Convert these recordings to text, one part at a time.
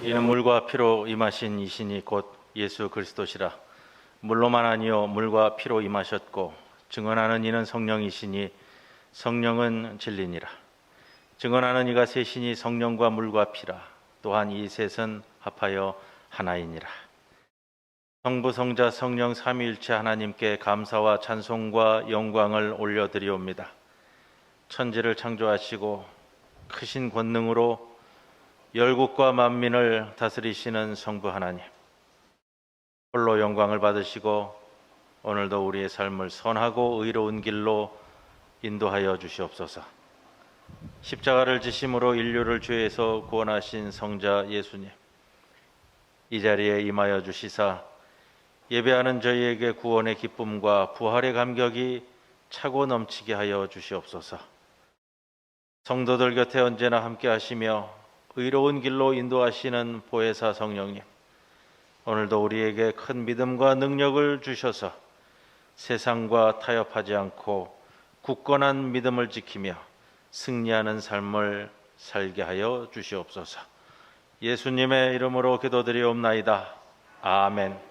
이는 물과 피로 임하신 이신이 곧 예수 그리스도시라. 물로만 아니요 물과 피로 임하셨고 증언하는 이는 성령이시니 성령은 진리니라. 증언하는 이가 셋이니 성령과 물과 피라. 또한 이 셋은 합하여 하나이니라. 성부 성자 성령 삼위일체 하나님께 감사와 찬송과 영광을 올려드리옵니다. 천지를 창조하시고 크신 권능으로 열국과 만민을 다스리시는 성부 하나님, 홀로 영광을 받으시고 오늘도 우리의 삶을 선하고 의로운 길로 인도하여 주시옵소서. 십자가를 지심으로 인류를 죄에서 구원하신 성자 예수님, 이 자리에 임하여 주시사 예배하는 저희에게 구원의 기쁨과 부활의 감격이 차고 넘치게 하여 주시옵소서. 성도들 곁에 언제나 함께 하시며 의로운 길로 인도하시는 보혜사 성령님, 오늘도 우리에게 큰 믿음과 능력을 주셔서 세상과 타협하지 않고 굳건한 믿음을 지키며 승리하는 삶을 살게 하여 주시옵소서. 예수님의 이름으로 기도드리옵나이다. 아멘.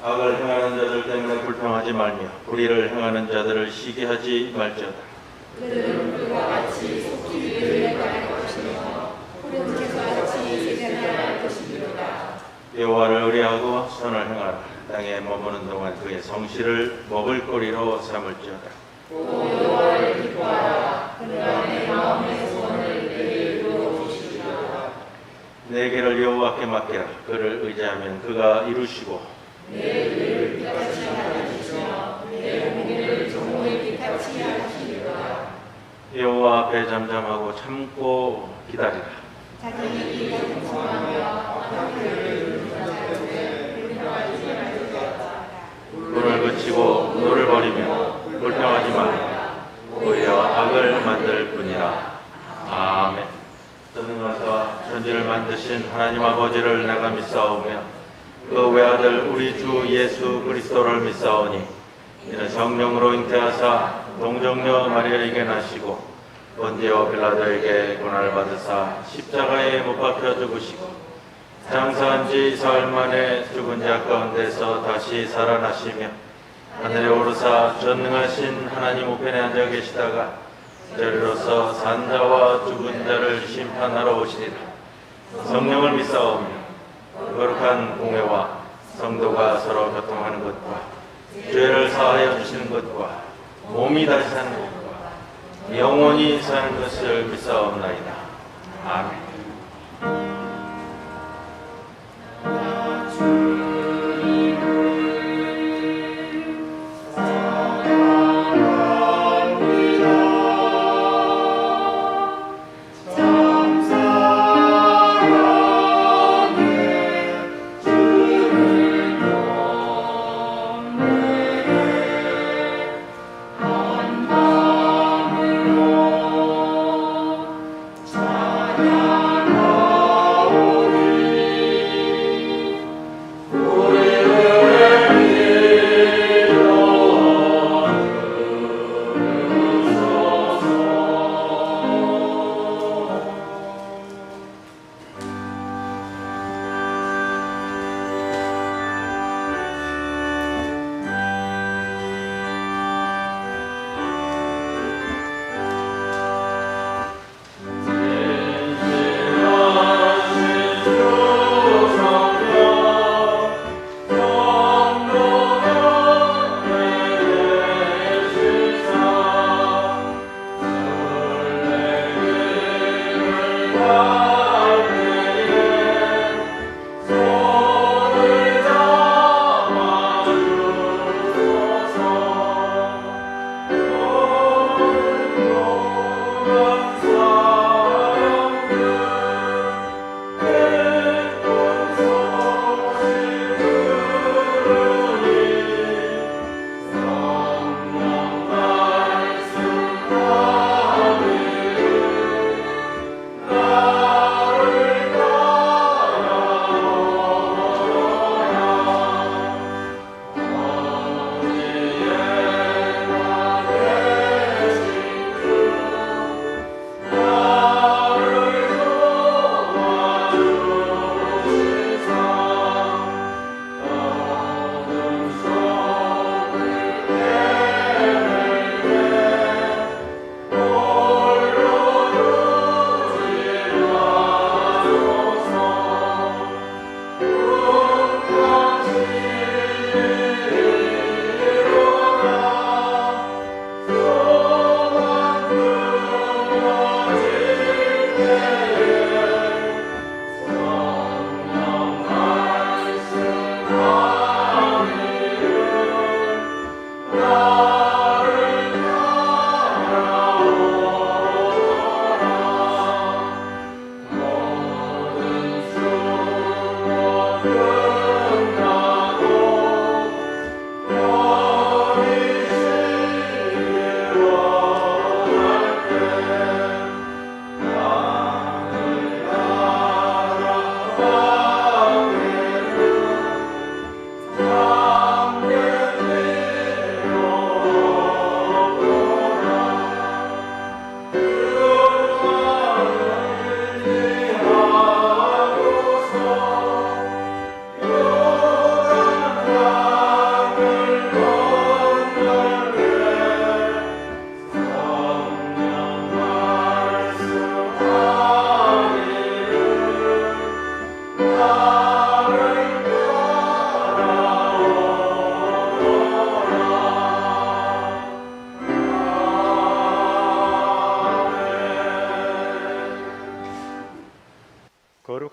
악을 행하는 자들 때문에 불평하지 말며 불의를 행하는 자들을 시기하지 말지어다. 그들은 불과 같이 속히 위를 행할 것이며 푸른 채소와 같이 세상할 것이리로다. 여호와를 의뢰하고 선을 행하라. 땅에 머무는 동안 그의 성실을 먹을거리로 삼을지어다. 또 여호와를 기뻐하라. 그가 내 마음의 소원을 내게 이루어 주시리로다. 내 길을 여호와께 맡기라. 그를 의지하면 그가 이루시고 내 의를 빛같이 하시며 내 공의를 종의 빛같이 하시리로다. 여호와 앞에 잠잠하고 참고 기다리라. 자기의 길을 정하며 악을 이루는 자들에게 불평하지 말지어다. 불을 그치고 노를 버리며 불평하지 말라. 오히려 악을 만들 뿐이라. 아멘. 전능하사 천지를 만드신 하나님 아버지를 내가 믿사오며 그 외아들 우리 주 예수 그리스도를 믿사오니 이는 성령으로 잉태하사 동정녀 마리아에게 나시고 본디오 빌라도에게 고난을 받으사 십자가에 못 박혀 죽으시고 장사한 지 사흘 만에 죽은 자 가운데서 다시 살아나시며 하늘에 오르사 전능하신 하나님 우편에 앉아 계시다가 저리로서 산자와 죽은 자를 심판하러 오시리라. 성령을 믿사오며 거룩한 공회와 성도가 서로 교통하는 것과 죄를 사하여 주시는 것과 몸이 다시 사는 것과 영원히 사는 것을 믿사옵나이다. 아멘.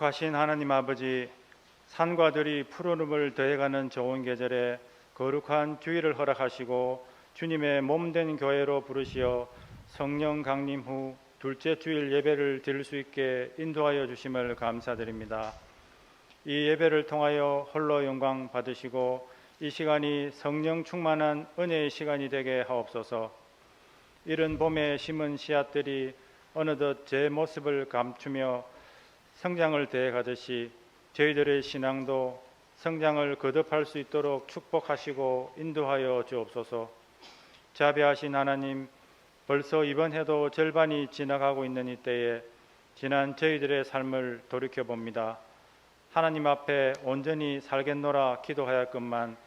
거룩하신 하나님 아버지, 산과 들이 푸르름을 더해가는 좋은 계절에 거룩한 주일을 허락하시고 주님의 몸된 교회로 부르시어 성령 강림 후 둘째 주일 예배를 드릴 수 있게 인도하여 주심을 감사드립니다. 이 예배를 통하여 홀로 영광 받으시고 이 시간이 성령 충만한 은혜의 시간이 되게 하옵소서. 이른 봄에 심은 씨앗들이 어느덧 제 모습을 감추며 성장을 대가듯이 저희들의 신앙도 성장을 거듭할 수 있도록 축복하시고 인도하여 주옵소서. 자비하신 하나님, 벌써 이번 해도 절반이 지나가고 있는 이때에 지난 저희들의 삶을 돌이켜봅니다. 하나님 앞에 온전히 살겠노라 기도하였건만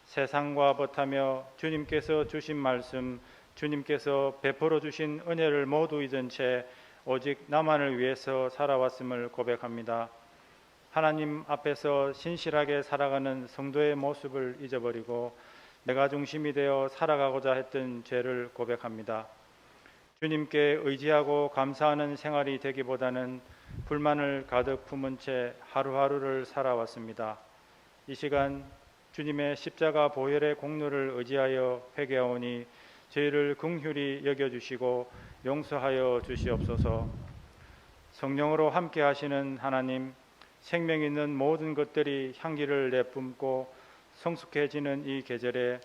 세상과 벗하며 주님께서 주신 말씀, 주님께서 베풀어 주신 은혜를 모두 잊은 채 오직 나만을 위해서 살아왔음을 고백합니다. 하나님 앞에서 신실하게 살아가는 성도의 모습을 잊어버리고 내가 중심이 되어 살아가고자 했던 죄를 고백합니다. 주님께 의지하고 감사하는 생활이 되기보다는 불만을 가득 품은 채 하루하루를 살아왔습니다. 이 시간 주님의 십자가 보혈의 공로를 의지하여 회개하오니 저희를 긍휼히 여겨주시고 용서하여 주시옵소서. 성령으로 함께 하시는 하나님, 생명 있는 모든 것들이 향기를 내뿜고 성숙해지는 이 계절에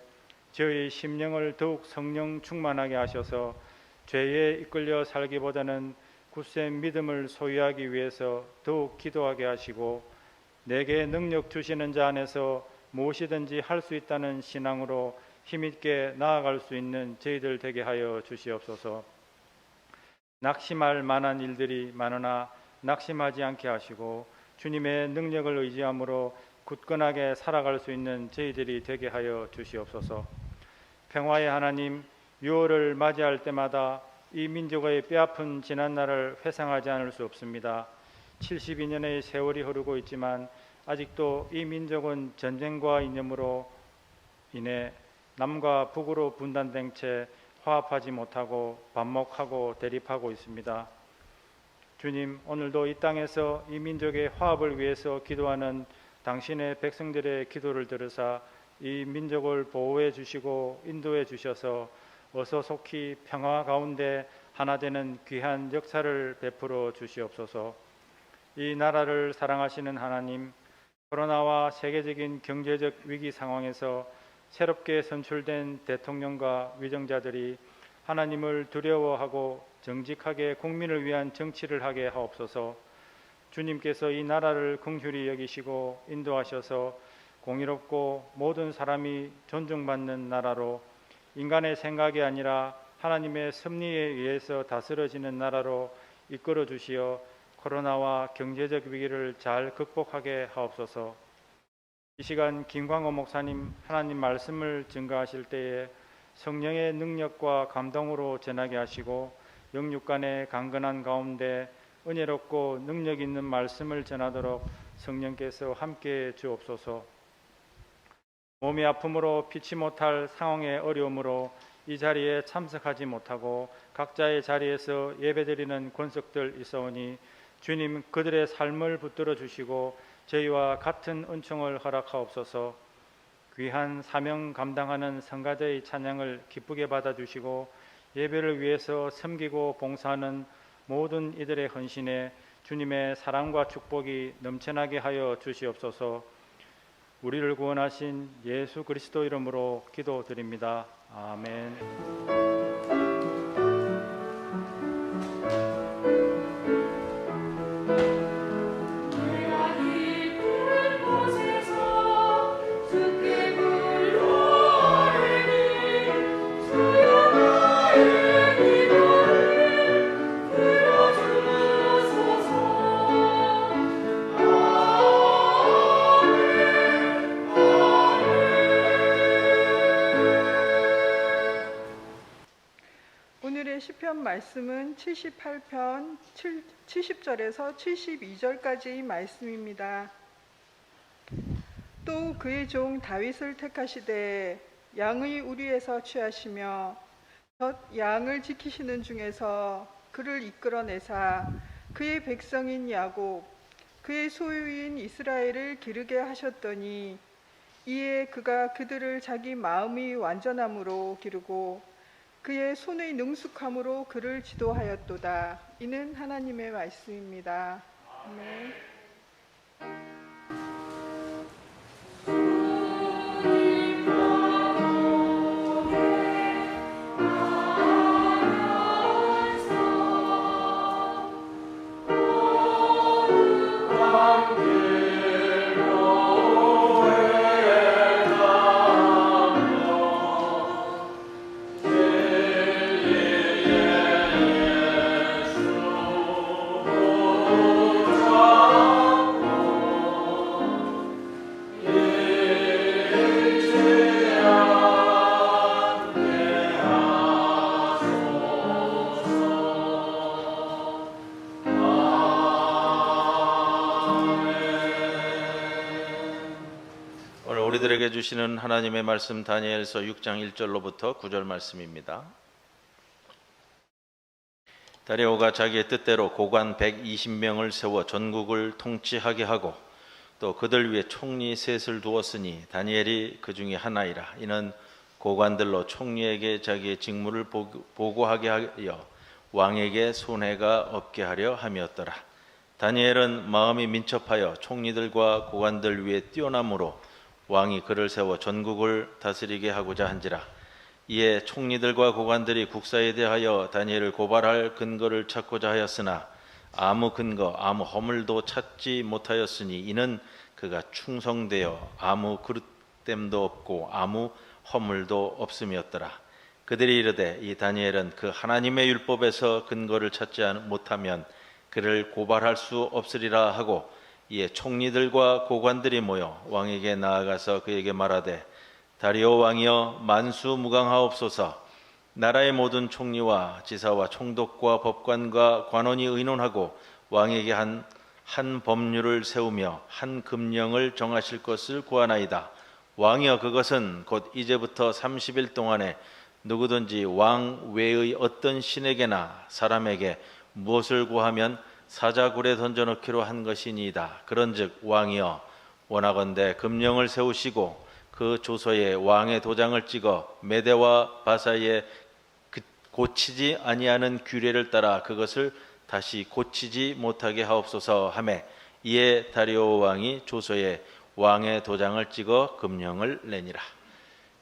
저희 심령을 더욱 성령 충만하게 하셔서 죄에 이끌려 살기보다는 굳센 믿음을 소유하기 위해서 더욱 기도하게 하시고 내게 능력 주시는 자 안에서 무엇이든지 할 수 있다는 신앙으로 힘있게 나아갈 수 있는 저희들 되게 하여 주시옵소서. 낙심할 만한 일들이 많으나 낙심하지 않게 하시고 주님의 능력을 의지함으로 굳건하게 살아갈 수 있는 저희들이 되게 하여 주시옵소서. 평화의 하나님, 6월을 맞이할 때마다 이 민족의 뼈아픈 지난날을 회상하지 않을 수 없습니다. 72년의 세월이 흐르고 있지만 아직도 이 민족은 전쟁과 이념으로 인해 남과 북으로 분단된 채 화합하지 못하고 반목하고 대립하고 있습니다. 주님, 오늘도 이 땅에서 이 민족의 화합을 위해서 기도하는 당신의 백성들의 기도를 들으사 이 민족을 보호해 주시고 인도해 주셔서 어서 속히 평화 가운데 하나 되는 귀한 역사를 베풀어 주시옵소서. 이 나라를 사랑하시는 하나님, 코로나와 세계적인 경제적 위기 상황에서 새롭게 선출된 대통령과 위정자들이 하나님을 두려워하고 정직하게 국민을 위한 정치를 하게 하옵소서. 주님께서 이 나라를 긍휼히 여기시고 인도하셔서 공의롭고 모든 사람이 존중받는 나라로, 인간의 생각이 아니라 하나님의 섭리에 의해서 다스려지는 나라로 이끌어 주시어 코로나와 경제적 위기를 잘 극복하게 하옵소서. 이 시간 김광호 목사님 하나님 말씀을 증거하실 때에 성령의 능력과 감동으로 전하게 하시고 영육간의 강건한 가운데 은혜롭고 능력 있는 말씀을 전하도록 성령께서 함께해 주옵소서. 몸이 아픔으로 피치 못할 상황의 어려움으로 이 자리에 참석하지 못하고 각자의 자리에서 예배드리는 권속들 있어오니 주님, 그들의 삶을 붙들어 주시고 저희와 같은 은총을 허락하옵소서. 귀한 사명 감당하는 성가대의 찬양을 기쁘게 받아주시고 예배를 위해서 섬기고 봉사하는 모든 이들의 헌신에 주님의 사랑과 축복이 넘쳐나게 하여 주시옵소서. 우리를 구원하신 예수 그리스도 이름으로 기도드립니다. 아멘. 오늘의 시편 말씀은 78편 70절에서 72절까지의 말씀입니다. 또 그의 종 다윗을 택하시되 양의 우리에서 취하시며 젖 양을 지키시는 중에서 그를 이끌어내사 그의 백성인 야곱 그의 소유인 이스라엘을 기르게 하셨더니 이에 그가 그들을 자기 마음이 완전함으로 기르고 그의 손의 능숙함으로 그를 지도하였도다. 이는 하나님의 말씀입니다. 아멘. 우리들에게 주시는 하나님의 말씀 다니엘서 6장 1절로부터 9절 말씀입니다. 다리오가 자기의 뜻대로 고관 120명을 세워 전국을 통치하게 하고 또 그들 위에 총리 셋을 두었으니 다니엘이 그 중에 하나이라. 이는 고관들로 총리에게 자기의 직무를 보고하게 하여 왕에게 손해가 없게 하려 함이었더라. 다니엘은 마음이 민첩하여 총리들과 고관들 위에 뛰어남으로 왕이 그를 세워 전국을 다스리게 하고자 한지라. 이에 총리들과 고관들이 국사에 대하여 다니엘을 고발할 근거를 찾고자 하였으나 아무 근거, 아무 허물도 찾지 못하였으니 이는 그가 충성되어 아무 그릇됨도 없고 아무 허물도 없음이었더라. 그들이 이르되 이 다니엘은 그 하나님의 율법에서 근거를 찾지 못하면 그를 고발할 수 없으리라 하고, 이에 총리들과 고관들이 모여 왕에게 나아가서 그에게 말하되 다리오 왕이여 만수무강하옵소서. 나라의 모든 총리와 지사와 총독과 법관과 관원이 의논하고 왕에게 한 법률을 세우며 한 금령을 정하실 것을 구하나이다. 왕이여 그것은 곧 이제부터 30일 동안에 누구든지 왕 외의 어떤 신에게나 사람에게 무엇을 구하면 사자굴에 던져넣기로 한 것이니이다. 그런즉 왕이여 원하건대 금령을 세우시고 그 조서에 왕의 도장을 찍어 메대와 바사에 고치지 아니하는 규례를 따라 그것을 다시 고치지 못하게 하옵소서 하매, 이에 다리오 왕이 조서에 왕의 도장을 찍어 금령을 내니라.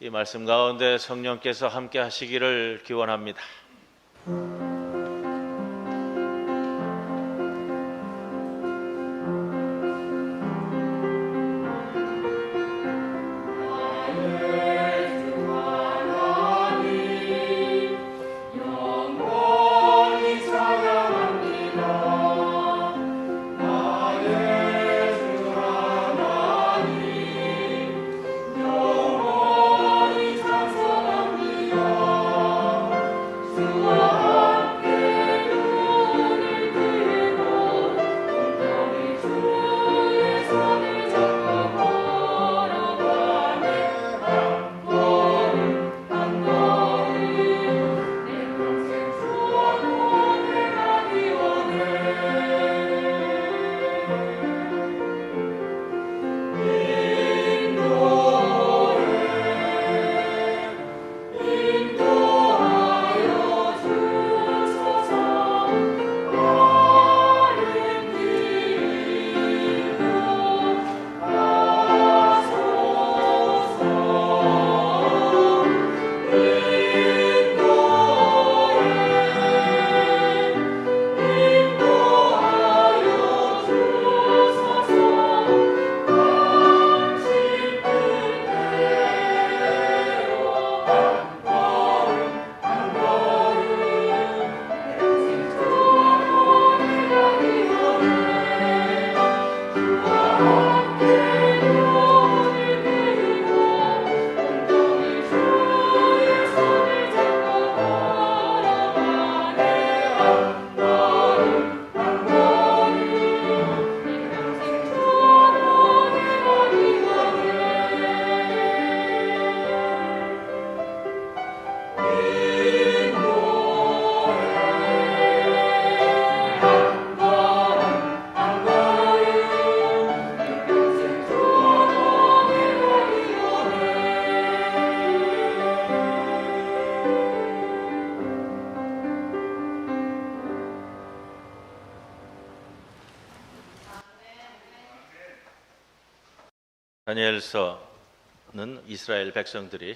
이 말씀 가운데 성령께서 함께 하시기를 기원합니다. 다니엘서는 이스라엘 백성들이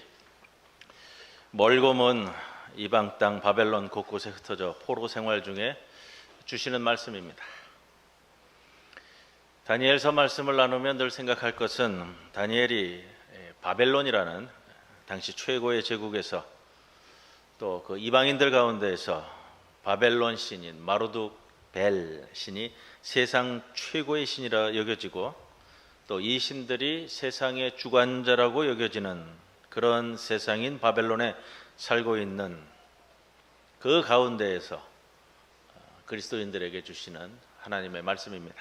멀고 먼 이방 땅 바벨론 곳곳에 흩어져 포로 생활 중에 주시는 말씀입니다. 다니엘서 말씀을 나누면 늘 생각할 것은 다니엘이 바벨론이라는 당시 최고의 제국에서 또 그 이방인들 가운데에서 바벨론 신인 마르둑 벨 신이 세상 최고의 신이라 여겨지고 또 이 신들이 세상의 주관자라고 여겨지는 그런 세상인 바벨론에 살고 있는 그 가운데에서 그리스도인들에게 주시는 하나님의 말씀입니다.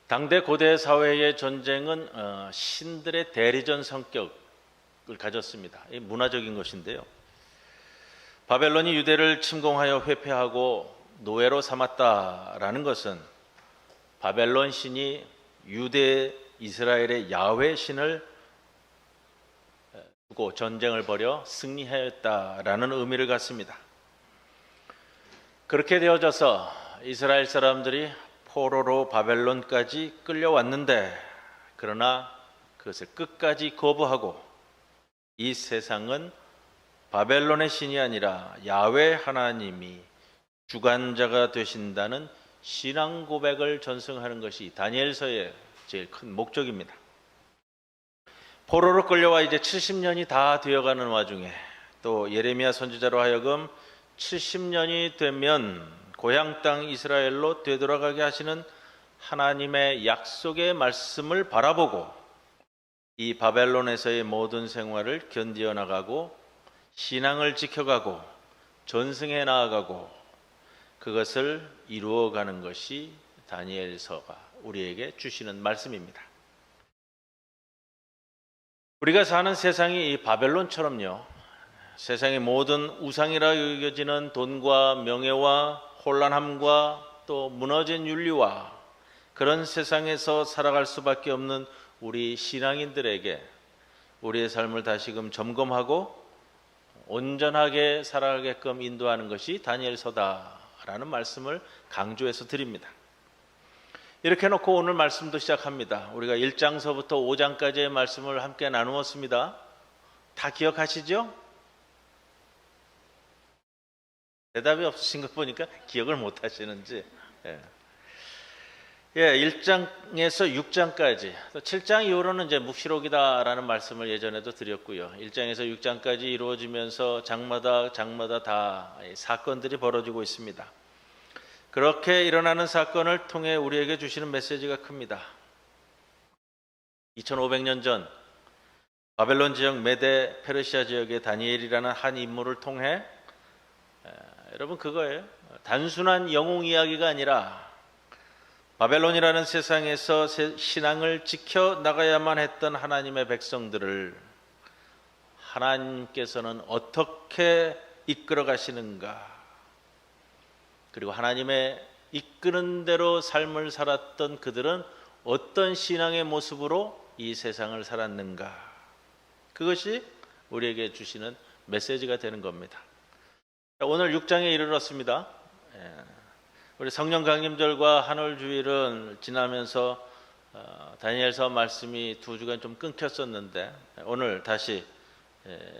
당대 고대 사회의 전쟁은 신들의 대리전 성격을 가졌습니다. 이 문화적인 것인데요. 바벨론이 유대를 침공하여 회폐하고 노예로 삼았다라는 것은 바벨론 신이 유대 이스라엘의 야훼 신을 두고 전쟁을 벌여 승리하였다라는 의미를 갖습니다. 그렇게 되어져서 이스라엘 사람들이 포로로 바벨론까지 끌려왔는데 그러나 그것을 끝까지 거부하고 이 세상은 바벨론의 신이 아니라 야훼 하나님이 주관자가 되신다는 신앙 고백을 전승하는 것이 다니엘서의 제일 큰 목적입니다. 포로로 끌려와 이제 70년이 다 되어가는 와중에 또 예레미야 선지자로 하여금 70년이 되면 고향 땅 이스라엘로 되돌아가게 하시는 하나님의 약속의 말씀을 바라보고 이 바벨론에서의 모든 생활을 견디어 나가고 신앙을 지켜가고 전승해 나아가고 그것을 이루어가는 것이 다니엘서가 우리에게 주시는 말씀입니다. 우리가 사는 세상이 이 바벨론처럼요, 세상의 모든 우상이라 여겨지는 돈과 명예와 혼란함과 또 무너진 윤리와 그런 세상에서 살아갈 수밖에 없는 우리 신앙인들에게 우리의 삶을 다시금 점검하고 온전하게 살아가게끔 인도하는 것이 다니엘서다라는 말씀을 강조해서 드립니다. 이렇게 놓고 오늘 말씀도 시작합니다. 우리가 1장서부터 5장까지의 말씀을 함께 나누었습니다. 다 기억하시죠? 대답이 없으신 것 보니까 기억을 못 하시는지. 1장에서 6장까지, 또 7장 이후로는 이제 묵시록이다라는 말씀을 예전에도 드렸고요. 1장에서 6장까지 이루어지면서 장마다 다 사건들이 벌어지고 있습니다. 그렇게 일어나는 사건을 통해 우리에게 주시는 메시지가 큽니다. 2500년 전 바벨론 지역 메데 페르시아 지역의 다니엘이라는 한 인물을 통해 여러분 그거예요. 단순한 영웅 이야기가 아니라 바벨론이라는 세상에서 신앙을 지켜나가야만 했던 하나님의 백성들을 하나님께서는 어떻게 이끌어 가시는가, 그리고 하나님의 이끄는 대로 삶을 살았던 그들은 어떤 신앙의 모습으로 이 세상을 살았는가, 그것이 우리에게 주시는 메시지가 되는 겁니다. 오늘 6장에 이르렀습니다. 우리 성령 강림절과 한올주일은 지나면서 다니엘서 말씀이 2주간 좀 끊겼었는데 오늘 다시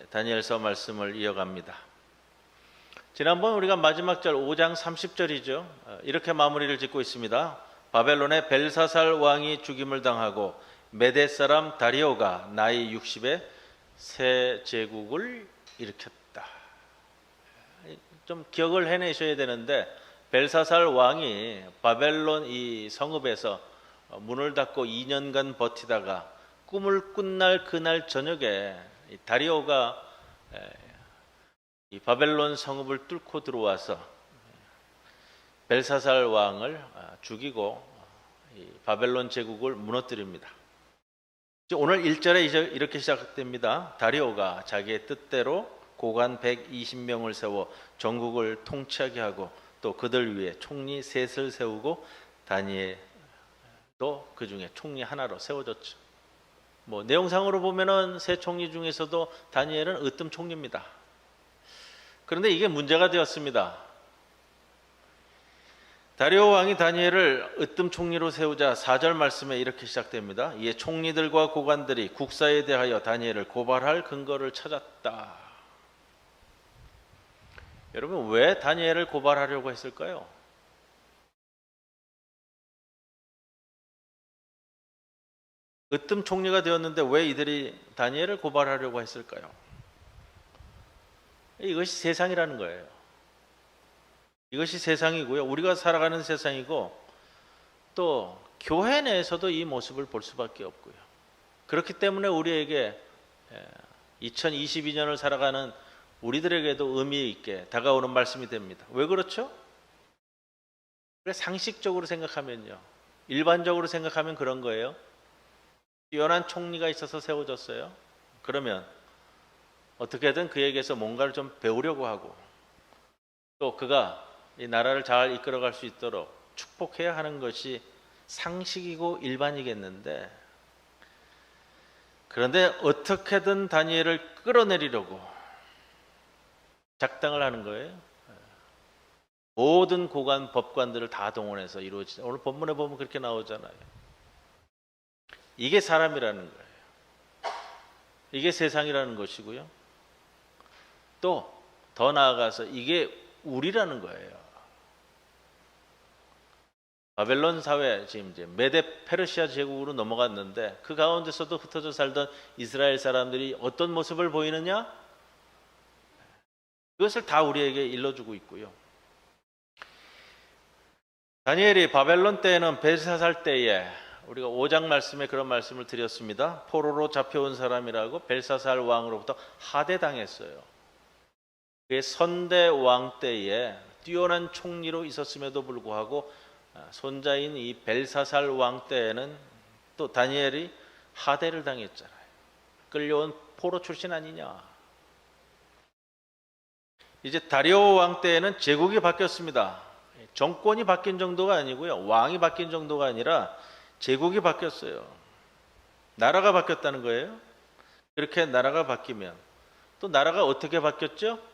다니엘서 말씀을 이어갑니다. 지난번 우리가 마지막 절 5장 30절이죠. 이렇게 마무리를 짓고 있습니다. 바벨론의 벨사살 왕이 죽임을 당하고 메대 사람 다리오가 나이 60에 새 제국을 일으켰다. 좀 기억을 해내셔야 되는데 벨사살 왕이 바벨론 이 성읍에서 문을 닫고 2년간 버티다가 꿈을 꾼 날 그날 저녁에 다리오가 이 바벨론 성읍을 뚫고 들어와서 벨사살 왕을 죽이고 이 바벨론 제국을 무너뜨립니다. 오늘 1절에 이렇게 시작됩니다. 다리오가 자기의 뜻대로 고관 120명을 세워 전국을 통치하게 하고 또 그들 위에 총리 셋을 세우고 다니엘도 그 중에 총리 하나로 세워졌죠. 내용상으로 보면은 세 총리 중에서도 다니엘은 으뜸 총리입니다. 그런데 이게 문제가 되었습니다. 다리오 왕이 다니엘을 으뜸 총리로 세우자 4절 말씀에 이렇게 시작됩니다. 이에 총리들과 고관들이 국사에 대하여 다니엘을 고발할 근거를 찾았다. 여러분, 왜 다니엘을 고발하려고 했을까요? 으뜸 총리가 되었는데 왜 이들이 다니엘을 고발하려고 했을까요? 이것이 세상이라는 거예요. 이것이 세상이고요. 우리가 살아가는 세상이고, 또 교회 내에서도 이 모습을 볼 수밖에 없고요. 그렇기 때문에 우리에게 2022년을 살아가는 우리들에게도 의미 있게 다가오는 말씀이 됩니다. 왜 그렇죠? 상식적으로 생각하면요, 일반적으로 생각하면 그런 거예요. 뛰어난 총리가 있어서 세워졌어요. 그러면 어떻게든 그에게서 뭔가를 좀 배우려고 하고, 또 그가 이 나라를 잘 이끌어갈 수 있도록 축복해야 하는 것이 상식이고 일반이겠는데, 그런데 어떻게든 다니엘을 끌어내리려고 작당을 하는 거예요. 모든 고관 법관들을 다 동원해서 이루어지죠. 오늘 본문에 보면 그렇게 나오잖아요. 이게 사람이라는 거예요. 이게 세상이라는 것이고요. 또 더 나아가서 이게 우리라는 거예요. 바벨론 사회, 지금 이제 메데 페르시아 제국으로 넘어갔는데, 그 가운데서도 흩어져 살던 이스라엘 사람들이 어떤 모습을 보이느냐? 그것을 다 우리에게 일러주고 있고요. 다니엘이 바벨론 때에는 벨사살 때에, 우리가 5장 말씀에 그런 말씀을 드렸습니다. 포로로 잡혀온 사람이라고 벨사살 왕으로부터 하대당했어요. 그의 선대 왕 때에 뛰어난 총리로 있었음에도 불구하고 손자인 이 벨사살 왕 때에는 또 다니엘이 하대를 당했잖아요. 끌려온 포로 출신 아니냐. 이제 다리오 왕 때에는 제국이 바뀌었습니다. 정권이 바뀐 정도가 아니고요, 왕이 바뀐 정도가 아니라 제국이 바뀌었어요. 나라가 바뀌었다는 거예요. 그렇게 나라가 바뀌면 또 나라가 어떻게 바뀌었죠?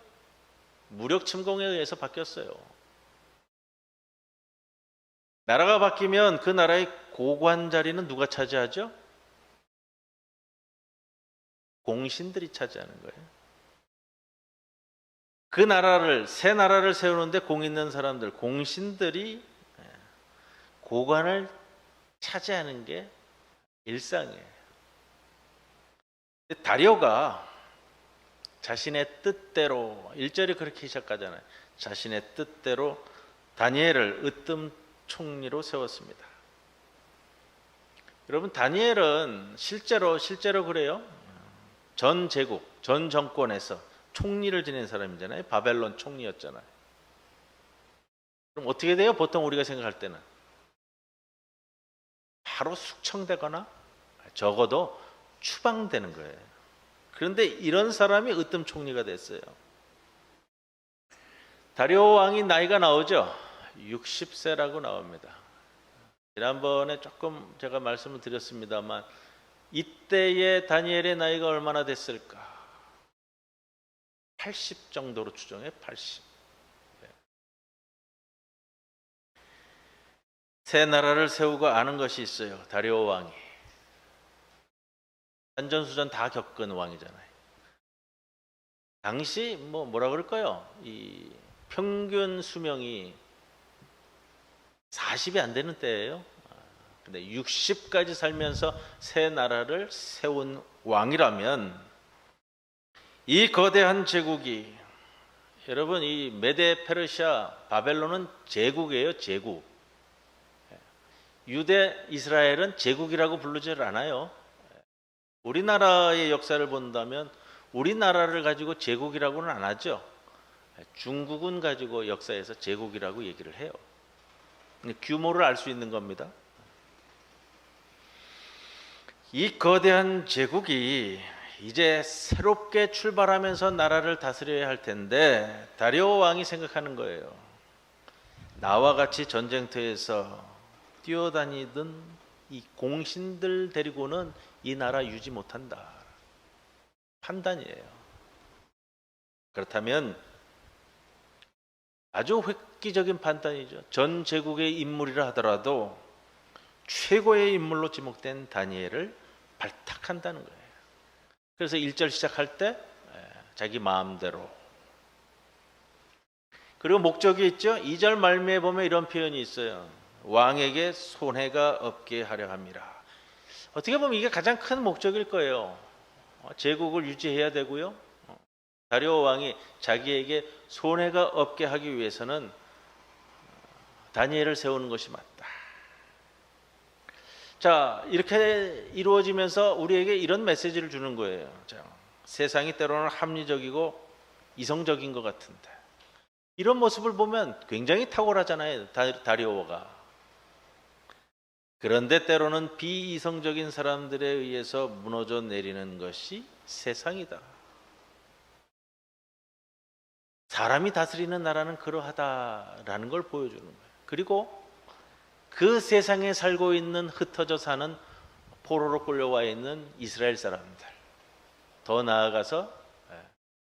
무력 침공에 의해서 바뀌었어요. 나라가 바뀌면 그 나라의 고관 자리는 누가 차지하죠? 공신들이 차지하는 거예요. 그 나라를, 새 나라를 세우는데 공 있는 사람들, 공신들이 고관을 차지하는 게 일상이에요. 다리오가 자신의 뜻대로, 1절이 그렇게 시작하잖아요. 자신의 뜻대로 다니엘을 으뜸 총리로 세웠습니다. 여러분, 다니엘은 실제로 그래요. 전 제국, 전 정권에서 총리를 지낸 사람이잖아요. 바벨론 총리였잖아요. 그럼 어떻게 돼요? 보통 우리가 생각할 때는 바로 숙청되거나 적어도 추방되는 거예요. 그런데 이런 사람이 으뜸 총리가 됐어요. 다리오 왕이 나이가 나오죠. 60세라고 나옵니다. 지난번에 조금 제가 말씀을 드렸습니다만, 이때의 다니엘의 나이가 얼마나 됐을까? 80 정도로 추정해. 80. 새 나라를 세우고 아는 것이 있어요. 다리오 왕이 산전수전 다 겪은 왕이잖아요. 당시 뭐라 그럴까요? 이 평균 수명이 40이 안 되는 때예요. 근데 60까지 살면서 새 나라를 세운 왕이라면, 이 거대한 제국이, 여러분, 이 메데 페르시아 바벨론은 제국이에요. 제국. 유대 이스라엘은 제국이라고 부르질 않아요. 우리나라의 역사를 본다면 우리나라를 가지고 제국이라고는 안 하죠. 중국은 가지고 역사에서 제국이라고 얘기를 해요. 규모를 알 수 있는 겁니다. 이 거대한 제국이 이제 새롭게 출발하면서 나라를 다스려야 할 텐데, 다리오 왕이 생각하는 거예요. 나와 같이 전쟁터에서 뛰어다니던 이 공신들 데리고는 이 나라 유지 못한다. 판단이에요. 그렇다면 아주 획기적인 판단이죠. 전 제국의 인물이라 하더라도 최고의 인물로 지목된 다니엘을 발탁한다는 거예요. 그래서 1절 시작할 때 자기 마음대로. 그리고 목적이 있죠. 2절 말미에 보면 이런 표현이 있어요. 왕에게 손해가 없게 하려 함이라. 어떻게 보면 이게 가장 큰 목적일 거예요. 제국을 유지해야 되고요. 다리오 왕이 자기에게 손해가 없게 하기 위해서는 다니엘을 세우는 것이 맞다. 자, 이렇게 이루어지면서 우리에게 이런 메시지를 주는 거예요. 자, 세상이 때로는 합리적이고 이성적인 것 같은데 이런 모습을 보면 굉장히 탁월하잖아요. 다리오가. 그런데 때로는 비이성적인 사람들에 의해서 무너져 내리는 것이 세상이다. 사람이 다스리는 나라는 그러하다라는 걸 보여주는 거예요. 그리고 그 세상에 살고 있는 흩어져 사는 포로로 끌려와 있는 이스라엘 사람들, 더 나아가서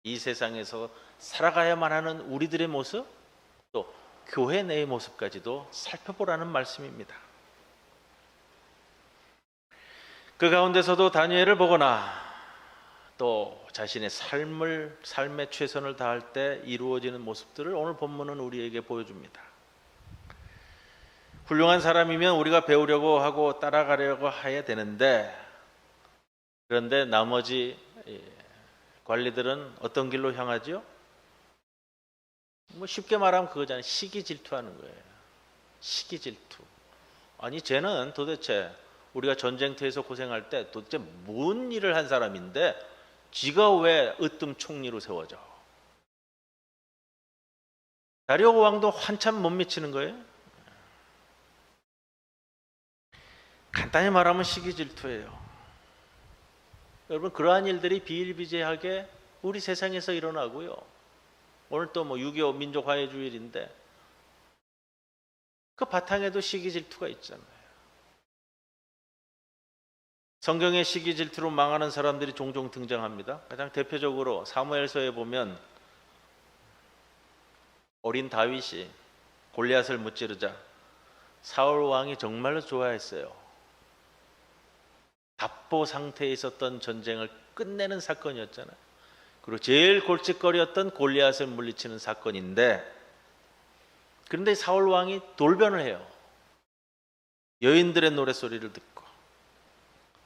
이 세상에서 살아가야만 하는 우리들의 모습, 또 교회 내의 모습까지도 살펴보라는 말씀입니다. 그 가운데서도 다니엘을 보거나 또 자신의 삶의 최선을 다할 때 이루어지는 모습들을 오늘 본문은 우리에게 보여줍니다. 훌륭한 사람이면 우리가 배우려고 하고 따라가려고 해야 되는데, 그런데 나머지 관리들은 어떤 길로 향하죠? 뭐 쉽게 말하면 그거잖아요. 시기 질투하는 거예요. 시기 질투. 아니 쟤는 도대체 우리가 전쟁터에서 고생할 때 도대체 뭔 일을 한 사람인데 지가 왜 으뜸 총리로 세워져? 다리오 왕도 한참 못 미치는 거예요. 간단히 말하면 시기 질투예요. 여러분, 그러한 일들이 비일비재하게 우리 세상에서 일어나고요. 오늘 또 6.25 민족화해주일인데 그 바탕에도 시기 질투가 있잖아요. 성경의 시기 질투로 망하는 사람들이 종종 등장합니다. 가장 대표적으로 사무엘서에 보면 어린 다윗이 골리앗을 무찌르자 사울 왕이 정말로 좋아했어요. 답보 상태에 있었던 전쟁을 끝내는 사건이었잖아요. 그리고 제일 골칫거리였던 골리앗을 물리치는 사건인데, 그런데 사울 왕이 돌변을 해요. 여인들의 노랫소리를 듣고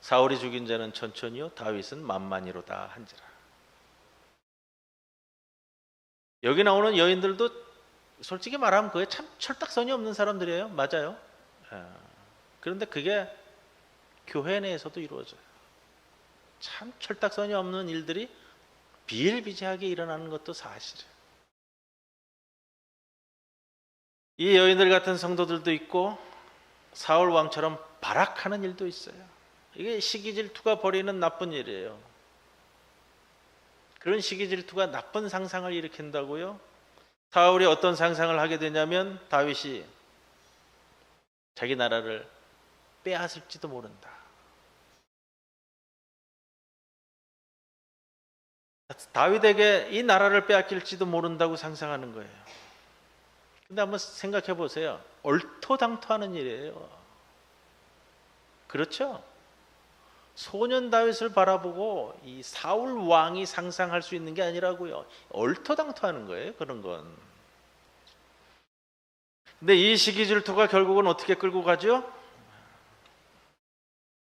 사울이 죽인 자는 천천히요 다윗은 만만히로다 한지라. 여기 나오는 여인들도 솔직히 말하면 그게 참 철딱선이 없는 사람들이에요. 맞아요. 그런데 그게 교회 내에서도 이루어져요. 참 철딱선이 없는 일들이 비일비재하게 일어나는 것도 사실이에요. 이 여인들 같은 성도들도 있고 사울 왕처럼 발악하는 일도 있어요. 이게 시기질투가 벌이는 나쁜 일이에요. 그런 시기질투가 나쁜 상상을 일으킨다고요? 사울이 어떤 상상을 하게 되냐면 다윗이 자기 나라를 빼앗을지도 모른다. 다윗에게 이 나라를 빼앗길지도 모른다고 상상하는 거예요. 근데 한번 생각해 보세요. 얼토당토하는 일이에요. 그렇죠? 소년 다윗을 바라보고 이 사울 왕이 상상할 수 있는 게 아니라고요. 얼토당토하는 거예요. 그런 건. 근데 이 시기 질투가 결국은 어떻게 끌고 가죠?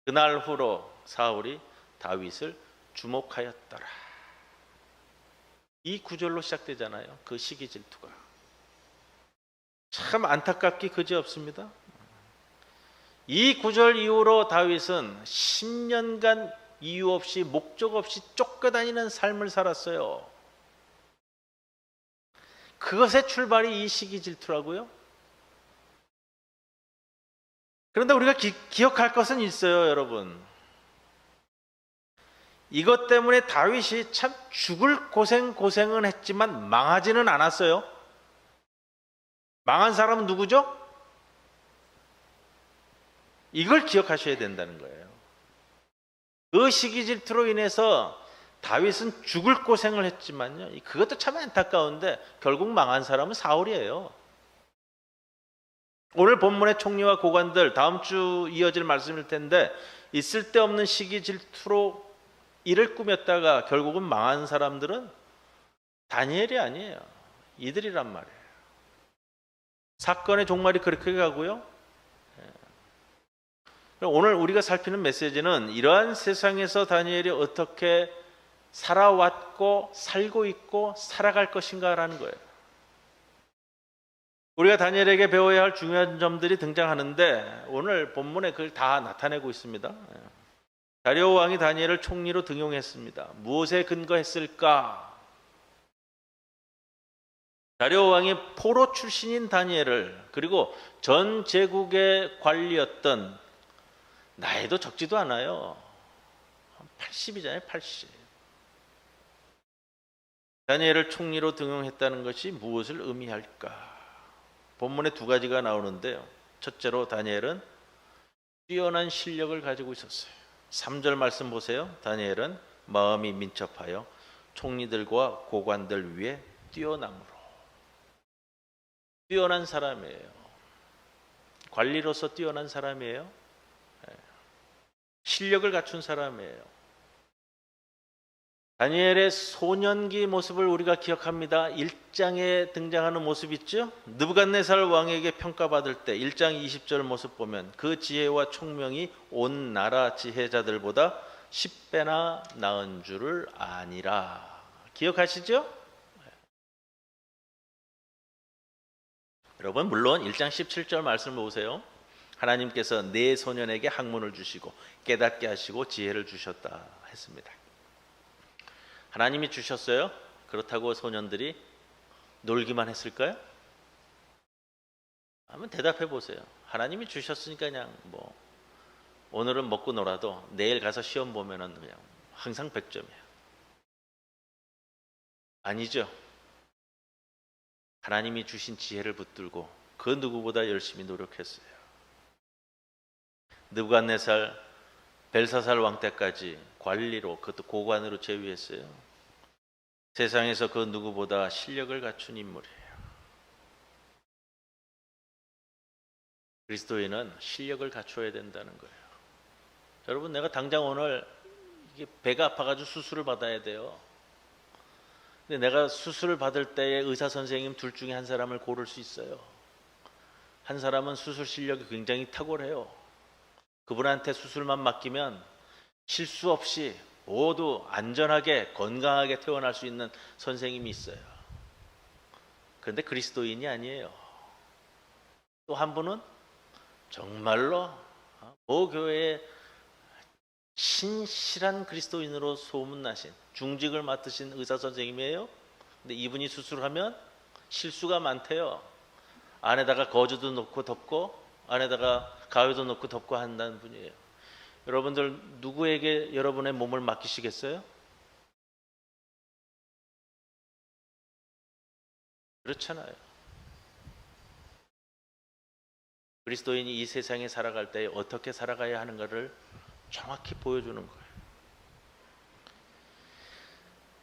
그날 후로 사울이 다윗을 주목하였더라. 이 구절로 시작되잖아요. 그 시기 질투가. 참 안타깝기 그지없습니다. 이 구절 이후로 다윗은 10년간 이유 없이 목적 없이 쫓겨다니는 삶을 살았어요. 그것의 출발이 이 시기 질투라고요? 그런데 우리가 기억할 것은 있어요, 여러분. 이것 때문에 다윗이 참 죽을 고생은 했지만 망하지는 않았어요. 망한 사람은 누구죠? 이걸 기억하셔야 된다는 거예요. 그 시기 질투로 인해서 다윗은 죽을 고생을 했지만요, 그것도 참 안타까운데 결국 망한 사람은 사울이에요. 오늘 본문의 총리와 고관들, 다음 주 이어질 말씀일 텐데, 이 쓸데없는 시기 질투로 일을 꾸몄다가 결국은 망한 사람들은 다니엘이 아니에요. 이들이란 말이에요. 사건의 종말이 그렇게 가고요. 오늘 우리가 살피는 메시지는 이러한 세상에서 다니엘이 어떻게 살아왔고 살고 있고 살아갈 것인가라는 거예요. 우리가 다니엘에게 배워야 할 중요한 점들이 등장하는데 오늘 본문에 그걸 다 나타내고 있습니다. 다리오 왕이 다니엘을 총리로 등용했습니다. 무엇에 근거했을까? 다리오 왕이 포로 출신인 다니엘을, 그리고 전 제국의 관리였던, 나이도 적지도 않아요, 80이잖아요 80. 다니엘을 총리로 등용했다는 것이 무엇을 의미할까? 본문에 두 가지가 나오는데요. 첫째로 다니엘은 뛰어난 실력을 가지고 있었어요. 3절 말씀 보세요. 다니엘은 마음이 민첩하여 총리들과 고관들 위에 뛰어남으로. 뛰어난 사람이에요. 관리로서 뛰어난 사람이에요. 실력을 갖춘 사람이에요. 다니엘의 소년기 모습을 우리가 기억합니다. 1장에 등장하는 모습 있죠? 느부갓네살 왕에게 평가받을 때 1장 20절 모습 보면 그 지혜와 총명이 온 나라 지혜자들보다 10배나 나은 줄을 아니라. 기억하시죠? 여러분, 물론 1장 17절 말씀을 보세요. 하나님께서 네 소년에게 학문을 주시고 깨닫게 하시고 지혜를 주셨다 했습니다. 하나님이 주셨어요. 그렇다고 소년들이 놀기만 했을까요? 한번 대답해 보세요. 하나님이 주셨으니까 그냥 오늘은 먹고 놀아도 내일 가서 시험 보면은 그냥 항상 100점이에요. 아니죠. 하나님이 주신 지혜를 붙들고 그 누구보다 열심히 노력했어요. 느부갓네살 벨사살 왕 때까지 관리로, 그것도 고관으로 제위했어요. 세상에서 그 누구보다 실력을 갖춘 인물이에요. 그리스도인은 실력을 갖춰야 된다는 거예요. 여러분, 내가 당장 오늘 이게 배가 아파가지고 수술을 받아야 돼요. 근데 내가 수술을 받을 때에 의사 선생님 둘 중에 한 사람을 고를 수 있어요. 한 사람은 수술 실력이 굉장히 탁월해요. 그분한테 수술만 맡기면 실수 없이 모두 안전하게 건강하게 퇴원할 수 있는 선생님이 있어요. 그런데 그리스도인이 아니에요. 또 한 분은 정말로 교회에 신실한 그리스도인으로 소문나신 중직을 맡으신 의사 선생님이에요. 근데 이분이 수술하면 실수가 많대요. 안에다가 거즈도 넣고 덮고 안에다가 가위도 넣고 덮고 한다는 분이에요. 여러분들 누구에게 여러분의 몸을 맡기시겠어요? 그렇잖아요. 그리스도인이 이 세상에 살아갈 때 어떻게 살아가야 하는가를 정확히 보여주는 거예요.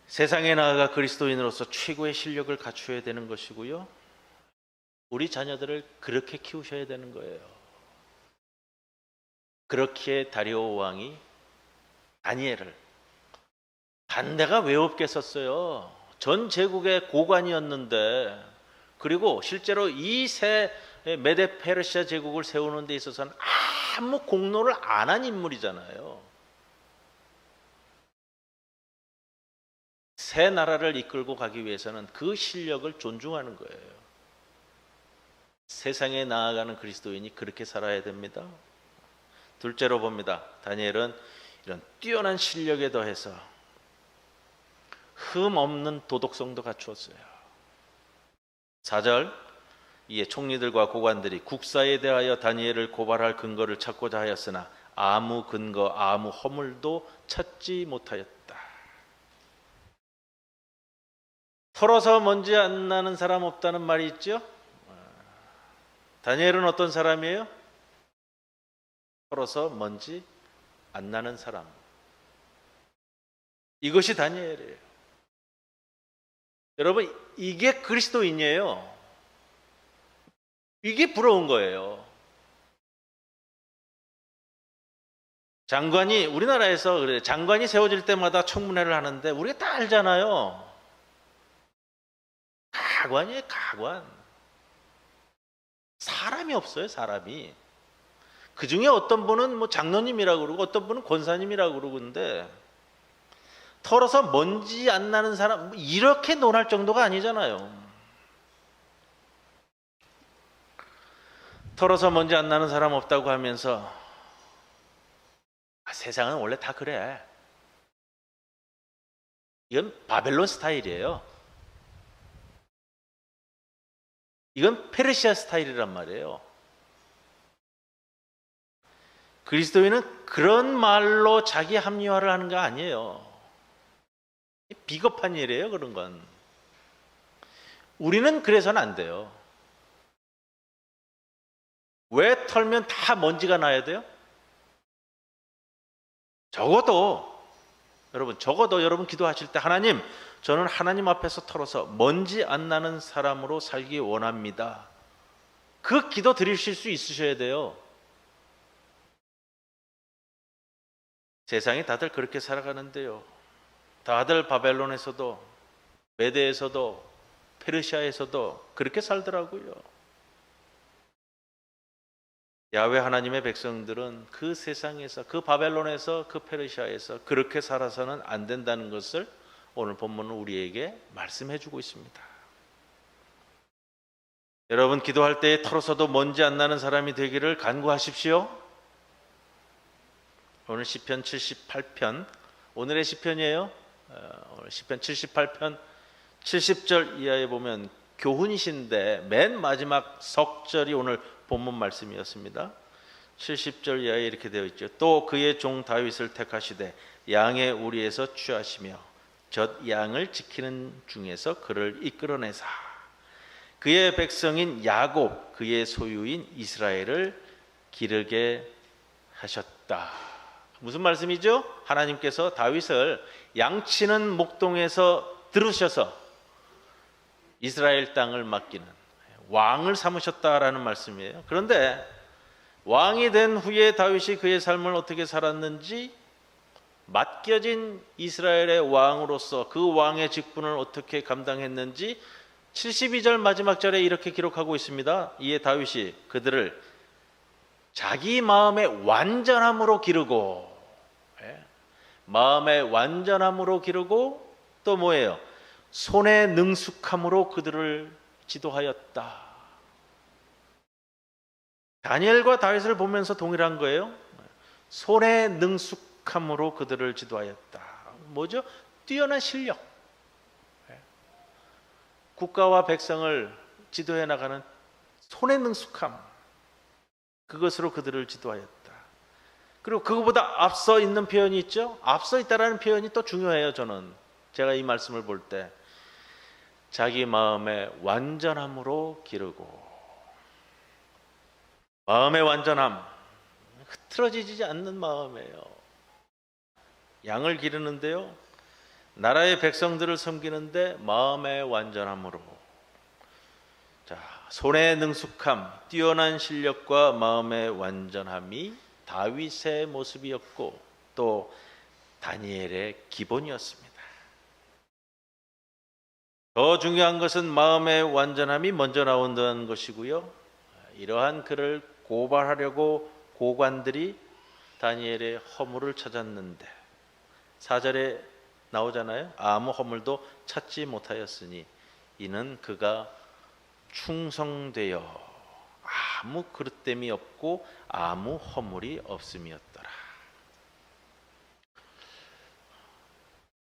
세상에 나아가 그리스도인으로서 최고의 실력을 갖춰야 되는 것이고요. 우리 자녀들을 그렇게 키우셔야 되는 거예요. 그렇게 다리오 왕이 다니엘을, 반대가 왜 없겠었어요? 전 제국의 고관이었는데, 그리고 실제로 이 새 메데 페르시아 제국을 세우는 데 있어서는 아무 공로를 안 한 인물이잖아요. 새 나라를 이끌고 가기 위해서는 그 실력을 존중하는 거예요. 세상에 나아가는 그리스도인이 그렇게 살아야 됩니다. 둘째로 봅니다. 다니엘은 이런 뛰어난 실력에 더해서 흠 없는 도덕성도 갖추었어요. 4절, 이에 총리들과 고관들이 국사에 대하여 다니엘을 고발할 근거를 찾고자 하였으나 아무 근거, 아무 허물도 찾지 못하였다. 털어서 먼지 안 나는 사람 없다는 말이 있죠? 다니엘은 어떤 사람이에요? 털어서 먼지 안 나는 사람. 이것이 다니엘이에요. 여러분, 이게 그리스도인이에요. 이게 부러운 거예요. 장관이, 우리나라에서 그래, 장관이 세워질 때마다 청문회를 하는데 우리가 다 알잖아요. 가관이에요, 가관. 사람이 없어요, 사람이. 그 중에 어떤 분은 뭐 장로님이라고 그러고 어떤 분은 권사님이라고 그러는데 털어서 먼지 안 나는 사람, 이렇게 논할 정도가 아니잖아요. 털어서 먼지 안 나는 사람 없다고 하면서 세상은 원래 다 그래. 이건 바벨론 스타일이에요. 이건 페르시아 스타일이란 말이에요. 그리스도인은 그런 말로 자기 합리화를 하는 거 아니에요. 비겁한 일이에요, 그런 건. 우리는 그래서는 안 돼요. 왜 털면 다 먼지가 나야 돼요? 적어도 여러분 기도하실 때 하나님, 저는 하나님 앞에서 털어서 먼지 안 나는 사람으로 살기 원합니다. 그 기도 드리실 수 있으셔야 돼요. 세상에 다들 그렇게 살아가는데요. 다들 바벨론에서도 메대에서도 페르시아에서도 그렇게 살더라고요. 야훼 하나님의 백성들은 그 세상에서, 그 바벨론에서, 그 페르시아에서 그렇게 살아서는 안 된다는 것을 오늘 본문은 우리에게 말씀해 주고 있습니다. 여러분, 기도할 때에 털어서도 먼지 안 나는 사람이 되기를 간구하십시오. 오늘 시편 78편, 오늘의 시편이에요. 오늘 시편 78편 70절 이하에 보면 교훈이신데 맨 마지막 석절이 오늘 본문 말씀이었습니다. 70절 이하에 이렇게 되어 있죠. 또 그의 종 다윗을 택하시되 양의 우리에서 취하시며 젖 양을 지키는 중에서 그를 이끌어내사 그의 백성인 야곱 그의 소유인 이스라엘을 기르게 하셨다. 무슨 말씀이죠? 하나님께서 다윗을 양치는 목동에서 들으셔서 이스라엘 땅을 맡기는 왕을 삼으셨다라는 말씀이에요. 그런데 왕이 된 후에 다윗이 그의 삶을 어떻게 살았는지, 맡겨진 이스라엘의 왕으로서 그 왕의 직분을 어떻게 감당했는지 72절 마지막 절에 이렇게 기록하고 있습니다. 이에 다윗이 그들을 자기 마음의 완전함으로 기르고, 마음의 완전함으로 기르고, 또 뭐예요? 손의 능숙함으로 그들을 지도하였다. 다니엘과 다윗을 보면서 동일한 거예요. 손의 능숙함으로 그들을 지도하였다. 뭐죠? 뛰어난 실력. 국가와 백성을 지도해 나가는 손의 능숙함, 그것으로 그들을 지도하였다. 그리고 그거보다 앞서 있는 표현이 있죠. 앞서 있다라는 표현이 또 중요해요. 저는 제가 이 말씀을 볼 때 자기 마음의 완전함으로 기르고, 마음의 완전함, 흐트러지지 않는 마음이에요. 양을 기르는데요, 나라의 백성들을 섬기는데 마음의 완전함으로, 자, 손의 능숙함, 뛰어난 실력과 마음의 완전함이 다윗의 모습이었고 또 다니엘의 기본이었습니다. 더 중요한 것은 마음의 완전함이 먼저 나온다는 것이고요. 이러한 그를 고발하려고 고관들이 다니엘의 허물을 찾았는데 4절에 나오잖아요. 아무 허물도 찾지 못하였으니 이는 그가 충성되어 아무 그릇됨이 없고 아무 허물이 없음이었더라.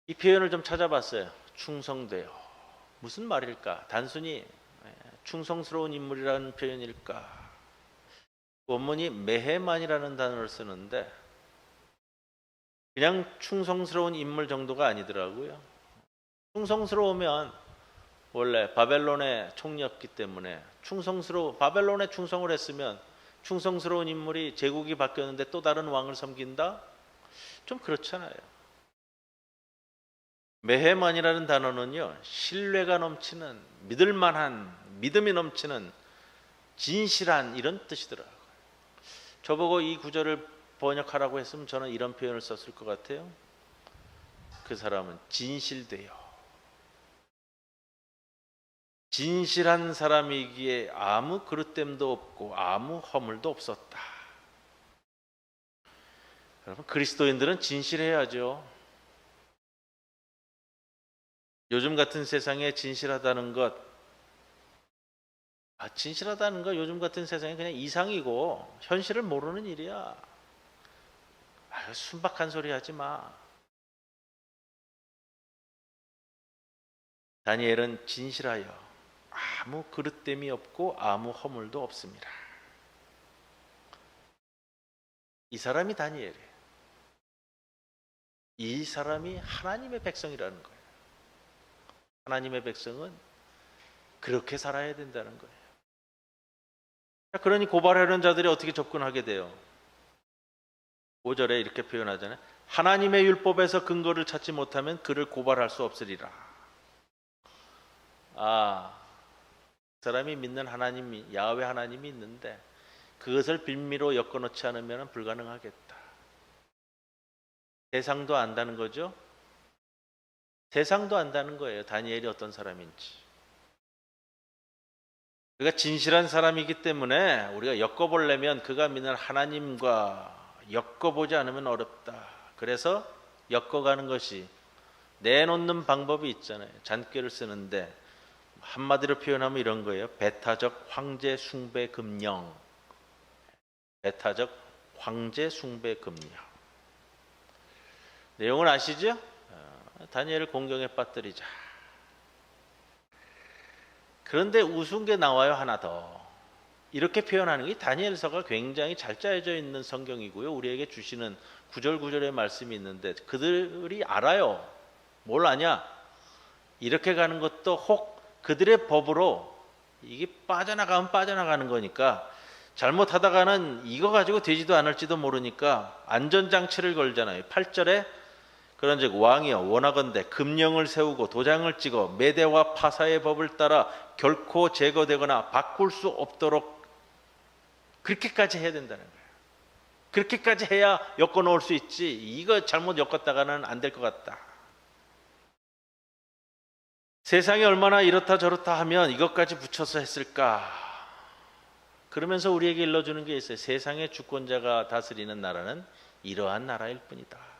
이 표현을 좀 찾아봤어요. 충성되어 무슨 말일까? 단순히 충성스러운 인물이라는 표현일까? 원문이 메헤만이라는 단어를 쓰는데 그냥 충성스러운 인물 정도가 아니더라고요. 충성스러우면 원래 바벨론의 총리였기 때문에 바벨론에 충성을 했으면 충성스러운 인물이 제국이 바뀌었는데 또 다른 왕을 섬긴다? 좀 그렇잖아요. 메헤만이라는 단어는요, 신뢰가 넘치는, 믿을만한, 믿음이 넘치는, 진실한 이런 뜻이더라고요. 저보고 이 구절을 번역하라고 했으면 저는 이런 표현을 썼을 것 같아요. 그 사람은 진실되어. 진실한 사람이기에 아무 그릇됨도 없고 아무 허물도 없었다. 여러분, 그리스도인들은 진실해야죠. 요즘 같은 세상에 진실하다는 것, 진실하다는 거 요즘 같은 세상에 그냥 이상이고 현실을 모르는 일이야. 순박한 소리 하지 마. 다니엘은 진실하여 아무 그릇됨이 없고 아무 허물도 없습니다. 이 사람이 다니엘이에요. 이 사람이 하나님의 백성이라는 거예요. 하나님의 백성은 그렇게 살아야 된다는 거예요. 그러니 고발하려는 자들이 어떻게 접근하게 돼요? 5절에 이렇게 표현하잖아요. 하나님의 율법에서 근거를 찾지 못하면 그를 고발할 수 없으리라. 그 사람이 믿는 하나님이, 야훼 하나님이 있는데 그것을 빌미로 엮어놓지 않으면 불가능하겠다. 세상도 안다는 거죠. 세상도 안다는 거예요. 다니엘이 어떤 사람인지. 그가 진실한 사람이기 때문에 우리가 엮어보려면 그가 믿는 하나님과 엮어보지 않으면 어렵다. 그래서 엮어가는 것이, 내놓는 방법이 있잖아요. 잔꾀를 쓰는데 한마디로 표현하면 이런 거예요. 배타적 황제 숭배 금령. 배타적 황제 숭배 금령. 내용을 아시죠? 다니엘을 공경에 빠뜨리자. 그런데 우스운 게 나와요. 하나 더. 이렇게 표현하는 게, 다니엘서가 굉장히 잘 짜여져 있는 성경이고요. 우리에게 주시는 구절구절의 말씀이 있는데 그들이 알아요. 뭘 아냐? 이렇게 가는 것도 혹 그들의 법으로 이게 빠져나가면 빠져나가는 거니까, 잘못하다가는 이거 가지고 되지도 않을지도 모르니까 안전장치를 걸잖아요. 8절에 그런즉 왕이여 원하건대 금령을 세우고 도장을 찍어 메대와 파사의 법을 따라 결코 제거되거나 바꿀 수 없도록 그렇게까지 해야 된다는 거예요. 그렇게까지 해야 엮어 놓을 수 있지, 이거 잘못 엮었다가는 안 될 것 같다. 세상이 얼마나 이렇다 저렇다 하면 이것까지 붙여서 했을까. 그러면서 우리에게 일러주는 게 있어요. 세상의 주권자가 다스리는 나라는 이러한 나라일 뿐이다.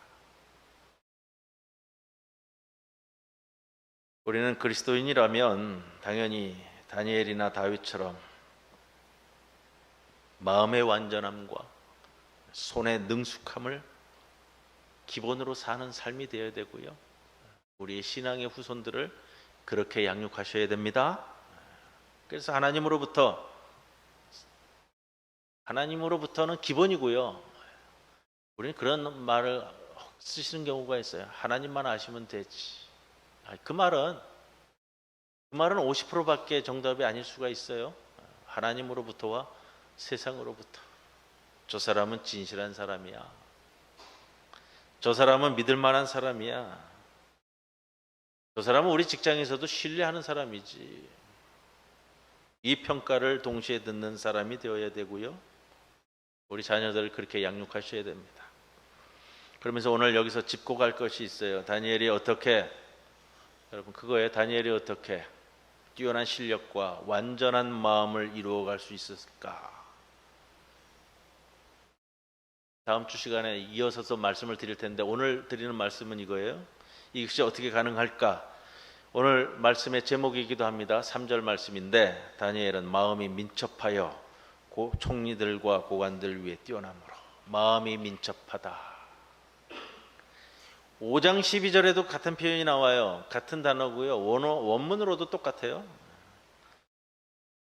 우리는 그리스도인이라면 당연히 다니엘이나 다윗처럼 마음의 완전함과 손의 능숙함을 기본으로 사는 삶이 되어야 되고요. 우리의 신앙의 후손들을 그렇게 양육하셔야 됩니다. 그래서 하나님으로부터는 기본이고요. 우리는 그런 말을 쓰시는 경우가 있어요. 하나님만 아시면 되지. 그 말은 50%밖에 정답이 아닐 수가 있어요. 하나님으로부터와 세상으로부터. 저 사람은 진실한 사람이야. 저 사람은 믿을 만한 사람이야. 저 사람은 우리 직장에서도 신뢰하는 사람이지. 이 평가를 동시에 듣는 사람이 되어야 되고요. 우리 자녀들을 그렇게 양육하셔야 됩니다. 그러면서 오늘 여기서 짚고 갈 것이 있어요. 다니엘이 어떻게, 여러분 그거예요. 다니엘이 어떻게 뛰어난 실력과 완전한 마음을 이루어갈 수 있었을까. 다음 주 시간에 이어서서 말씀을 드릴 텐데 오늘 드리는 말씀은 이거예요. 이것이 어떻게 가능할까? 오늘 말씀의 제목이기도 합니다. 3절 말씀인데, 다니엘은 마음이 민첩하여 총리들과 고관들 위에 뛰어남으로. 마음이 민첩하다. 5장 12절에도 같은 표현이 나와요. 같은 단어고요. 원문으로도 똑같아요.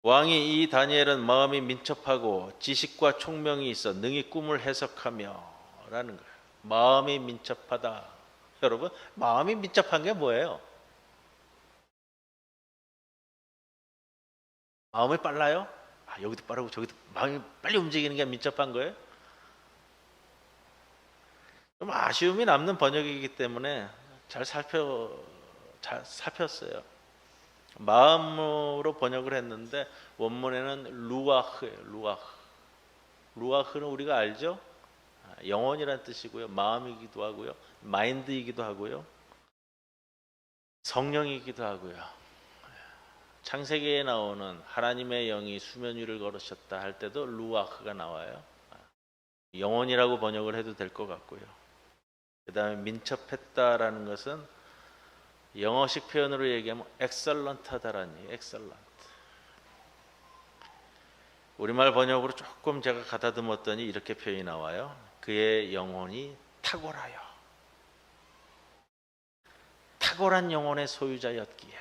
왕이 이 다니엘은 마음이 민첩하고 지식과 총명이 있어 능히 꿈을 해석하며 라는 거예요. 마음이 민첩하다. 여러분, 마음이 민첩한 게 뭐예요? 마음이 빨라요? 여기도 빠르고 저기도 마음이 빨리 움직이는 게 민첩한 거예요? 좀 아쉬움이 남는 번역이기 때문에 잘 살폈어요. 마음으로 번역을 했는데 원문에는 루아흐예요. 루아흐는 우리가 알죠? 영혼이란 뜻이고요. 마음이기도 하고요. 마인드이기도 하고요. 성령이기도 하고요. 창세기에 나오는 하나님의 영이 수면 위를 걸으셨다 할 때도 루아흐가 나와요. 영혼이라고 번역을 해도 될 것 같고요. 그 다음에 민첩했다라는 것은 영어식 표현으로 얘기하면 엑설런트하다라는 얘기예요. 엑설런트. 우리말 번역으로 조금 제가 가다듬었더니 이렇게 표현이 나와요. 그의 영혼이 탁월하여. 탁월한 영혼의 소유자였기에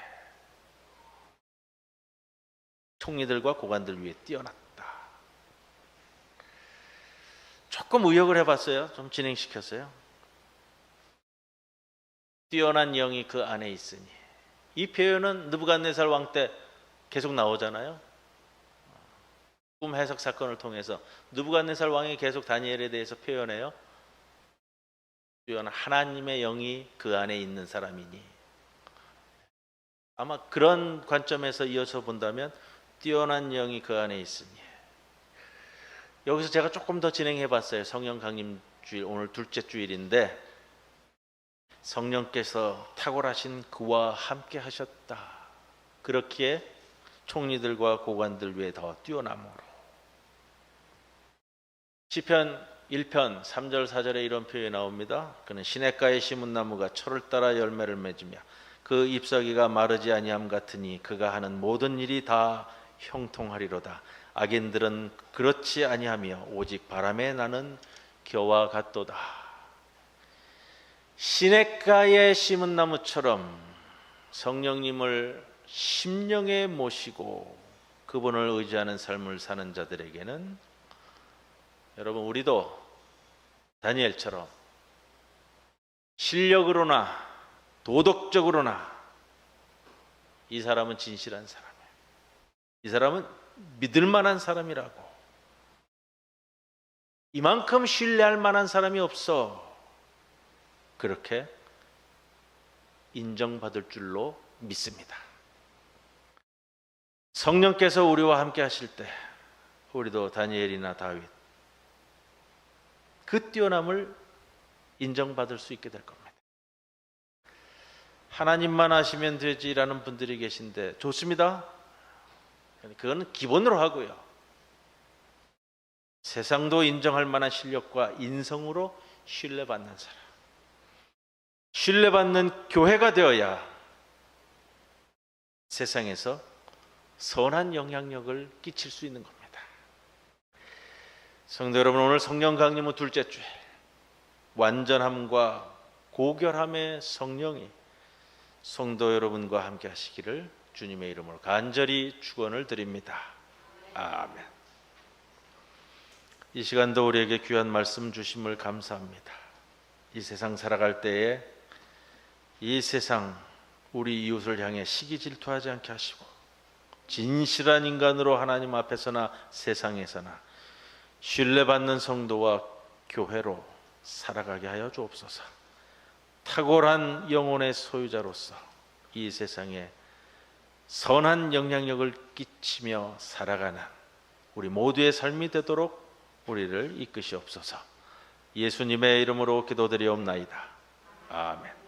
총리들과 고관들 위에 뛰어났다. 조금 의역을 해봤어요. 좀 진행시켰어요. 뛰어난 영이 그 안에 있으니. 이 표현은 느부갓네살 왕 때 계속 나오잖아요. 꿈 해석 사건을 통해서 느부갓네살 왕이 계속 다니엘에 대해서 표현해요. 뛰어난 하나님의 영이 그 안에 있는 사람이니. 아마 그런 관점에서 이어서 본다면 뛰어난 영이 그 안에 있으니. 여기서 제가 조금 더 진행해 봤어요. 성령 강림 주일, 오늘 둘째 주일인데 성령께서 탁월하신 그와 함께 하셨다. 그렇기에 총리들과 고관들 위에 더 뛰어남으로. 시편 1편 3절 4절에 이런 표현이 나옵니다. 그는 시냇가에 심은 나무가 철을 따라 열매를 맺으며 그 잎사귀가 마르지 아니함 같으니 그가 하는 모든 일이 다 형통하리로다. 악인들은 그렇지 아니하며 오직 바람에 나는 겨와 같도다. 시냇가에 심은 나무처럼 성령님을 심령에 모시고 그분을 의지하는 삶을 사는 자들에게는 여러분 우리도 다니엘처럼 실력으로나 도덕적으로나 이 사람은 진실한 사람이에요. 이 사람은 믿을 만한 사람이라고. 이만큼 신뢰할 만한 사람이 없어. 그렇게 인정받을 줄로 믿습니다. 성령께서 우리와 함께 하실 때 우리도 다니엘이나 다윗 그 뛰어남을 인정받을 수 있게 될 겁니다. 하나님만 하시면 되지라는 분들이 계신데 좋습니다. 그건 기본으로 하고요. 세상도 인정할 만한 실력과 인성으로 신뢰받는 사람, 신뢰받는 교회가 되어야 세상에서 선한 영향력을 끼칠 수 있는 겁니다. 성도 여러분, 오늘 성령 강림 후 둘째 주일, 완전함과 고결함의 성령이 성도 여러분과 함께 하시기를 주님의 이름으로 간절히 축원을 드립니다. 아멘. 이 시간도 우리에게 귀한 말씀 주심을 감사합니다. 이 세상 살아갈 때에 이 세상 우리 이웃을 향해 시기 질투하지 않게 하시고 진실한 인간으로 하나님 앞에서나 세상에서나 신뢰받는 성도와 교회로 살아가게 하여 주옵소서. 탁월한 영혼의 소유자로서 이 세상에 선한 영향력을 끼치며 살아가는 우리 모두의 삶이 되도록 우리를 이끄시옵소서. 예수님의 이름으로 기도드리옵나이다. 아멘.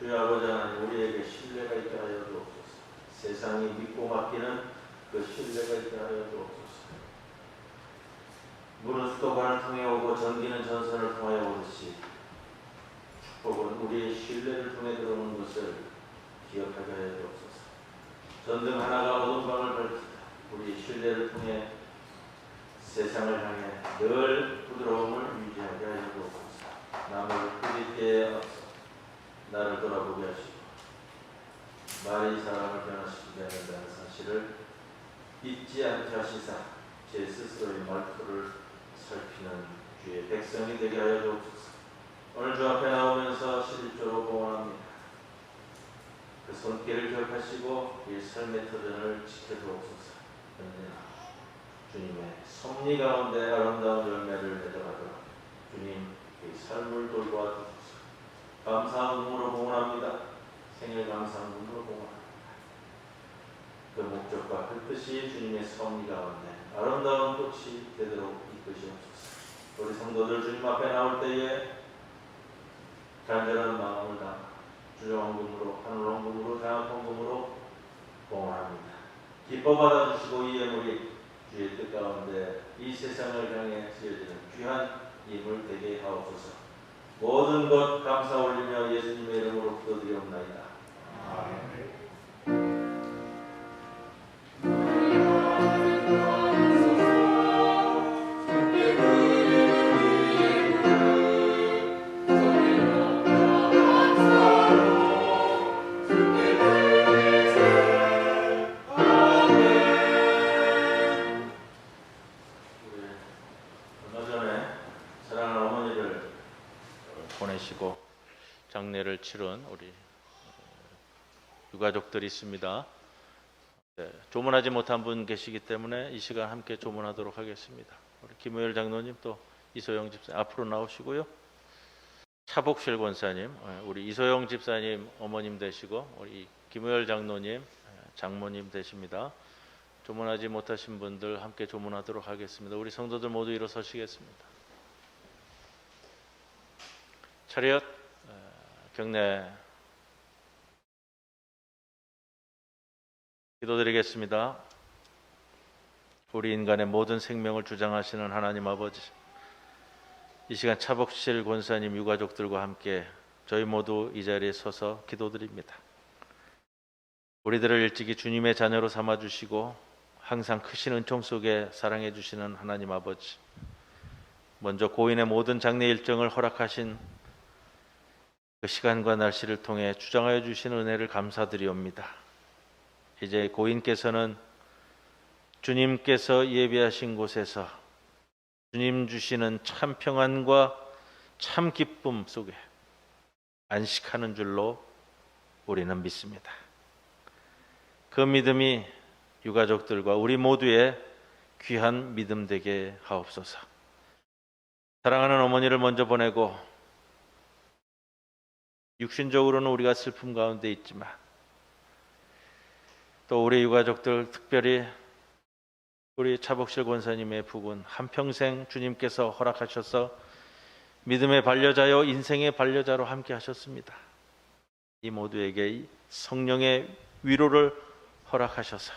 주여 아버지 하나님, 우리에게 신뢰가 있게 하여 주옵소서. 세상이 믿고 맡기는 그 신뢰가 있게 하여 주옵소서. 물은 수도관을 통해 오고 전기는 전선을 통하여 오듯이 축복은 우리의 신뢰를 통해 들어오는 것을 기억하게 하여 주옵소서. 전등 하나가 어두운 방을 밝히다 우리의 신뢰를 통해 세상을 향해 늘 부드러움을 유지하게 하여 주옵소서. 남을 부릴 때에 앞서 나를 돌아보게 하시고 말이 사람을 변화시키게 한다는 사실을 잊지 않게 하시사 제 스스로의 말투를 살피는 주의 백성이 되게 하여 주옵소서. 오늘 주 앞에 나오면서 11조로 봉헌합니다. 그 손길을 기억하시고 이 삶의 터전을 지켜주옵소서. 언제나 주님의 섭리 가운데 아름다운 열매를 맺어가도록 주님 이 삶을 돌보아 주옵소서. 감사함으로 봉헌합니다. 생일 감사함으로 봉헌합니다. 그 목적과 그 뜻이 주님의 섭리 가운데 아름다운 꽃이 되도록 이끄시옵소서. 우리 성도들 주님 앞에 나올 때에 간절한 마음을 담아 주정헌금으로 하늘헌금으로 장학헌금으로 봉헌합니다. 기뻐 받아주시고 이 예물이 주의 뜻 가운데 이 세상을 향해 지어지는 귀한 예물 되게 하옵소서. 모든 것 감사 올리며 예수님의 이름으로 기도드리옵나이다. 아멘. 보내시고 장례를 치른 우리 유가족들이 있습니다. 네, 조문하지 못한 분 계시기 때문에 이 시간 함께 조문하도록 하겠습니다. 우리 김우열 장로님 또 이소영 집사님 앞으로 나오시고요. 차복실 권사님, 우리 이소영 집사님 어머님 되시고 우리 김우열 장로님 장모님 되십니다. 조문하지 못하신 분들 함께 조문하도록 하겠습니다. 우리 성도들 모두 일어서시겠습니다. 차렷 경례 기도드리겠습니다. 우리 인간의 모든 생명을 주장하시는 하나님 아버지, 이 시간 차복실 권사님 유가족들과 함께 저희 모두 이 자리에 서서 기도드립니다. 우리들을 일찍이 주님의 자녀로 삼아주시고 항상 크신 은총 속에 사랑해 주시는 하나님 아버지, 먼저 고인의 모든 장례 일정을 허락하신 그 시간과 날씨를 통해 주장하여 주신 은혜를 감사드리옵니다. 이제 고인께서는 주님께서 예비하신 곳에서 주님 주시는 참 평안과 참 기쁨 속에 안식하는 줄로 우리는 믿습니다. 그 믿음이 유가족들과 우리 모두의 귀한 믿음 되게 하옵소서. 사랑하는 어머니를 먼저 보내고 육신적으로는 우리가 슬픔 가운데 있지만 또 우리 유가족들, 특별히 우리 차복실 권사님의 부분 한평생 주님께서 허락하셔서 믿음의 반려자요 인생의 반려자로 함께 하셨습니다. 이 모두에게 성령의 위로를 허락하셔서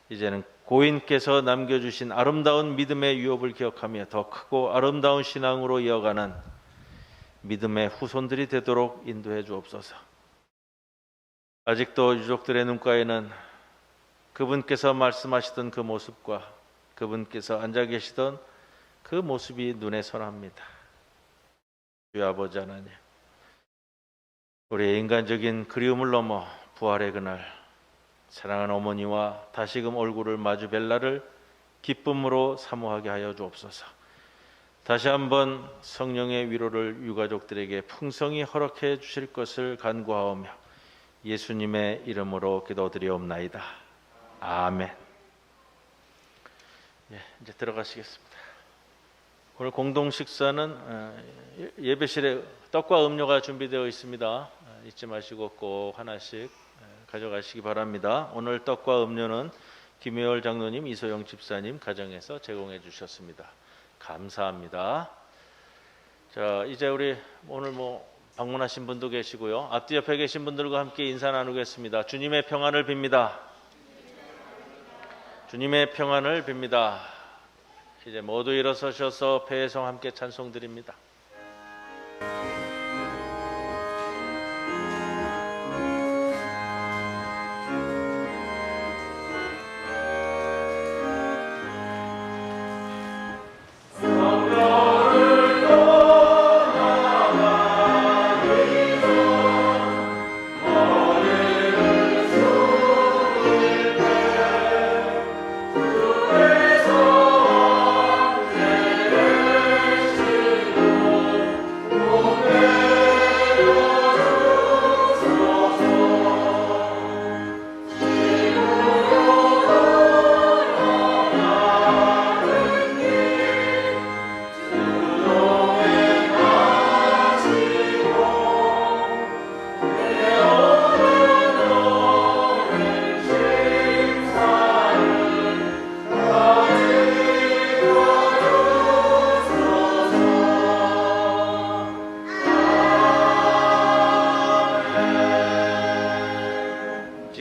이제는 고인께서 남겨주신 아름다운 믿음의 유업을 기억하며 더 크고 아름다운 신앙으로 이어가는 믿음의 후손들이 되도록 인도해 주옵소서. 아직도 유족들의 눈가에는 그분께서 말씀하시던 그 모습과 그분께서 앉아 계시던 그 모습이 눈에 선합니다. 주여 아버지 하나님, 우리의 인간적인 그리움을 넘어 부활의 그날 사랑하는 어머니와 다시금 얼굴을 마주 뵐 날을 기쁨으로 사모하게 하여 주옵소서. 다시 한번 성령의 위로를 유가족들에게 풍성히 허락해 주실 것을 간구하오며 예수님의 이름으로 기도드리옵나이다. 아멘. 이제 들어가시겠습니다. 오늘 공동 식사는 예배실에 떡과 음료가 준비되어 있습니다. 잊지 마시고 꼭 하나씩 가져가시기 바랍니다. 오늘 떡과 음료는 김효열 장로님, 이소영 집사님 가정에서 제공해 주셨습니다. 감사합니다. 자, 이제 우리 오늘 방문하신 분도 계시고요. 앞뒤 옆에 계신 분들과 함께 인사 나누겠습니다. 주님의 평안을 빕니다. 주님의 평안을 빕니다. 이제 모두 일어서셔서 배회성 함께 찬송 드립니다.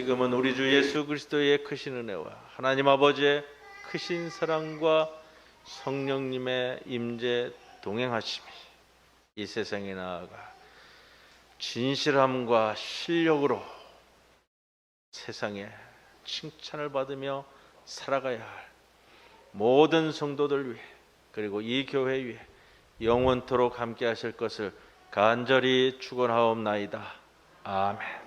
지금은 우리 주 예수 그리스도의 크신 은혜와 하나님 아버지의 크신 사랑과 성령님의 임재 동행하심이 이 세상에 나아가 진실함과 실력으로 세상에 칭찬을 받으며 살아가야 할 모든 성도들 위해 그리고 이 교회 위해 영원토록 함께 하실 것을 간절히 축원하옵나이다. 아멘.